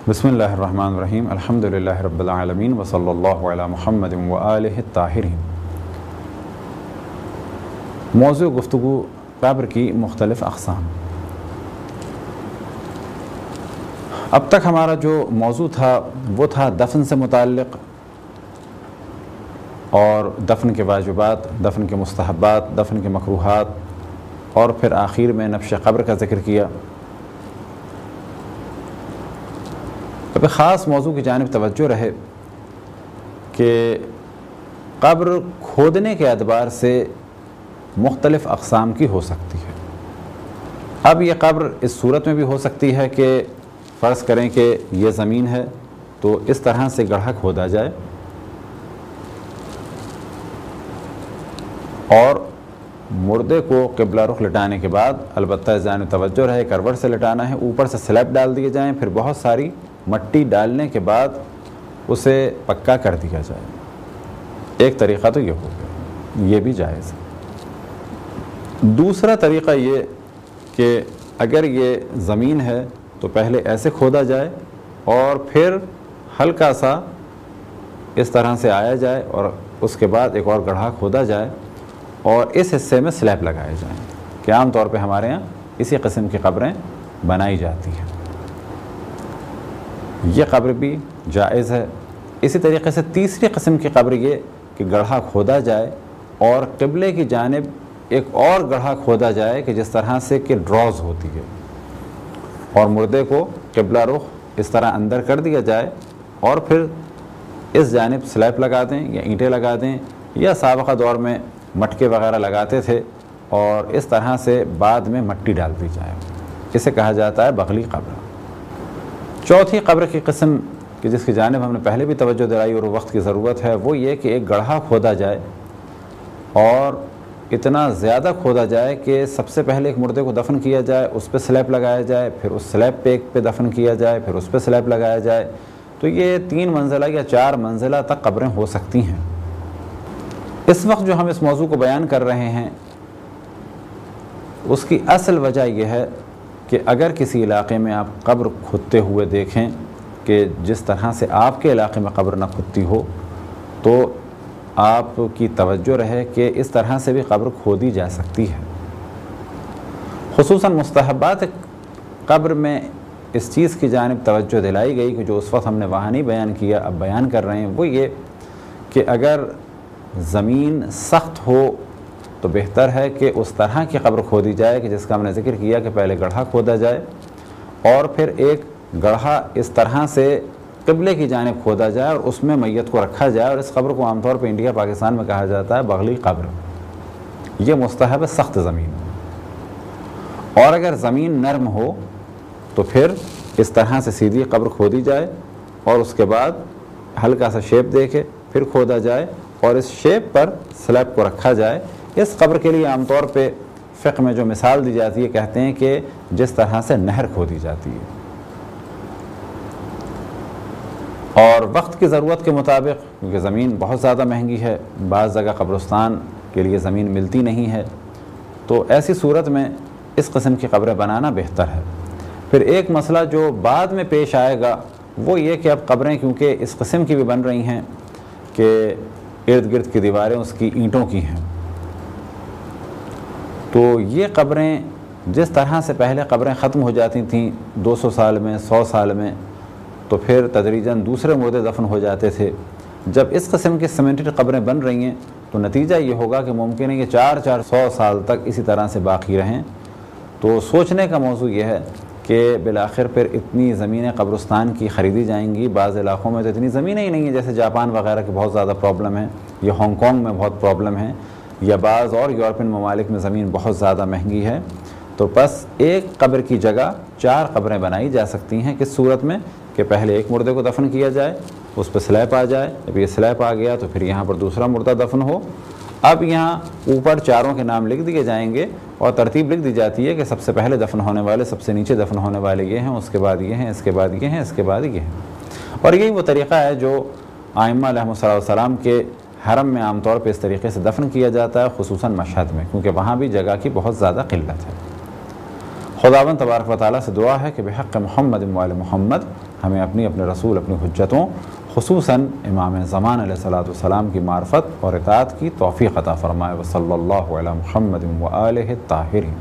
بسم اللہ الرحمن الرحیم الحمدللہ رب العالمین وصلی اللہ علی محمد وآلہ الطاہرین۔ موضوع گفتگو قبر کی مختلف اقسام۔ اب تک ہمارا جو موضوع تھا وہ تھا دفن سے متعلق، اور دفن کے واجبات، دفن کے مستحبات، دفن کے مکروہات، اور پھر آخر میں نبش قبر کا ذکر کیا۔ اب خاص موضوع کی جانب توجہ رہے کہ قبر کھودنے کے اعتبار سے مختلف اقسام کی ہو سکتی ہے۔ اب یہ قبر اس صورت میں بھی ہو سکتی ہے کہ فرض کریں کہ یہ زمین ہے تو اس طرح سے گڑھا کھودا جائے اور مردے کو قبلہ رخ لٹانے کے بعد، البتہ جانب توجہ رہے کروٹ سے لٹانا ہے، اوپر سے سلیب ڈال دیے جائیں، پھر بہت ساری مٹی ڈالنے کے بعد اسے پکا کر دیا جائے۔ ایک طریقہ تو یہ ہو گیا، یہ بھی جائز ہے۔ دوسرا طریقہ یہ کہ اگر یہ زمین ہے تو پہلے ایسے کھودا جائے اور پھر ہلکا سا اس طرح سے آیا جائے اور اس کے بعد ایک اور گڑھا کھودا جائے اور اس حصے میں سلیب لگائے جائیں، کہ عام طور پہ ہمارے ہاں اسی قسم کی قبریں بنائی جاتی ہیں۔ یہ قبر بھی جائز ہے۔ اسی طریقے سے تیسری قسم کی قبر یہ کہ گڑھا کھودا جائے اور قبلے کی جانب ایک اور گڑھا کھودا جائے کہ جس طرح سے کہ ڈراز ہوتی ہے، اور مردے کو قبلہ رخ اس طرح اندر کر دیا جائے اور پھر اس جانب سلیب لگا دیں یا اینٹیں لگا دیں، یا سابقہ دور میں مٹکے وغیرہ لگاتے تھے اور اس طرح سے بعد میں مٹی ڈال دی جائے۔ اسے کہا جاتا ہے بغلی قبر۔ چوتھی قبر کی قسم کہ جس کی جانب ہم نے پہلے بھی توجہ دلائی اور وقت کی ضرورت ہے، وہ یہ کہ ایک گڑھا کھودا جائے اور اتنا زیادہ کھودا جائے کہ سب سے پہلے ایک مردے کو دفن کیا جائے، اس پہ سلیب لگایا جائے، پھر اس سلیب پہ ایک پہ دفن کیا جائے، پھر اس پہ سلیب لگایا جائے۔ تو یہ 3 منزلہ یا 4 منزلہ تک قبریں ہو سکتی ہیں۔ اس وقت جو ہم اس موضوع کو بیان کر رہے ہیں اس کی اصل وجہ یہ ہے کہ اگر کسی علاقے میں آپ قبر کھودتے ہوئے دیکھیں کہ جس طرح سے آپ کے علاقے میں قبر نہ کھودتی ہو، تو آپ کی توجہ رہے کہ اس طرح سے بھی قبر کھودی جا سکتی ہے۔ خصوصاً مستحبات قبر میں اس چیز کی جانب توجہ دلائی گئی کہ جو اس وقت ہم نے وہاں نہیں بیان کیا، اب بیان کر رہے ہیں، وہ یہ کہ اگر زمین سخت ہو تو بہتر ہے کہ اس طرح کی قبر کھودی جائے کہ جس کا ہم نے ذکر کیا کہ پہلے گڑھا کھودا جائے اور پھر ایک گڑھا اس طرح سے قبلے کی جانب کھودا جائے اور اس میں میت کو رکھا جائے، اور اس قبر کو عام طور پہ انڈیا پاکستان میں کہا جاتا ہے بغلی قبر۔ یہ مستحب ہے سخت زمین، اور اگر زمین نرم ہو تو پھر اس طرح سے سیدھی قبر کھودی جائے اور اس کے بعد ہلکا سا شیپ دے کے پھر کھودا جائے اور اس شیپ پر سلیب کو رکھا جائے۔ اس قبر کے لیے عام طور پہ فقہ میں جو مثال دی جاتی ہے، کہتے ہیں کہ جس طرح سے نہر کھودی جاتی ہے۔ اور وقت کی ضرورت کے مطابق، کیونکہ زمین بہت زیادہ مہنگی ہے، بعض جگہ قبرستان کے لیے زمین ملتی نہیں ہے، تو ایسی صورت میں اس قسم کی قبریں بنانا بہتر ہے۔ پھر ایک مسئلہ جو بعد میں پیش آئے گا وہ یہ کہ اب قبریں کیونکہ اس قسم کی بھی بن رہی ہیں کہ ارد گرد کی دیواریں اس کی اینٹوں کی ہیں، تو یہ قبریں جس طرح سے پہلے قبریں ختم ہو جاتی تھیں 200 سال میں، 100 سال میں، تو پھر تدریجاً دوسرے مردے دفن ہو جاتے تھے۔ جب اس قسم کی سیمنٹڈ قبریں بن رہی ہیں تو نتیجہ یہ ہوگا کہ ممکن ہے کہ 400 سال تک اسی طرح سے باقی رہیں۔ تو سوچنے کا موضوع یہ ہے کہ بالآخر پھر اتنی زمینیں قبرستان کی خریدی جائیں گی۔ بعض علاقوں میں تو اتنی زمینیں ہی نہیں ہیں، جیسے جاپان وغیرہ کی بہت زیادہ پرابلم ہے، یا ہانگ کانگ میں بہت پرابلم ہے، یا بعض اور یورپین ممالک میں زمین بہت زیادہ مہنگی ہے۔ تو بس ایک قبر کی جگہ 4 قبریں بنائی جا سکتی ہیں۔ کس صورت میں؟ کہ پہلے ایک مردے کو دفن کیا جائے، اس پہ سلیب آ جائے، جب یہ سلیب آ گیا تو پھر یہاں پر دوسرا مردہ دفن ہو۔ اب یہاں اوپر 4 کے نام لکھ دیے جائیں گے اور ترتیب لکھ دی جاتی ہے کہ سب سے پہلے دفن ہونے والے، سب سے نیچے دفن ہونے والے یہ ہیں، اس کے بعد یہ ہیں، اس کے بعد یہ ہیں، اس کے بعد یہ ہیں۔ اور یہی وہ طریقہ ہے جو ائمہ علیہ السلام کے حرم میں عام طور پہ اس طریقے سے دفن کیا جاتا ہے، خصوصاً مشہد میں، کیونکہ وہاں بھی جگہ کی بہت زیادہ قلت ہے۔ خداوند تبارک و تعالیٰ سے دعا ہے کہ بحق محمد و آل محمد ہمیں اپنے رسول اپنی حجتوں خصوصاً امام زمان علیہ الصلوۃ والسلام کی معرفت اور اطاعت کی توفیق عطا فرمائے۔ وصلی اللہ علی محمد و آلہ الطاہرین۔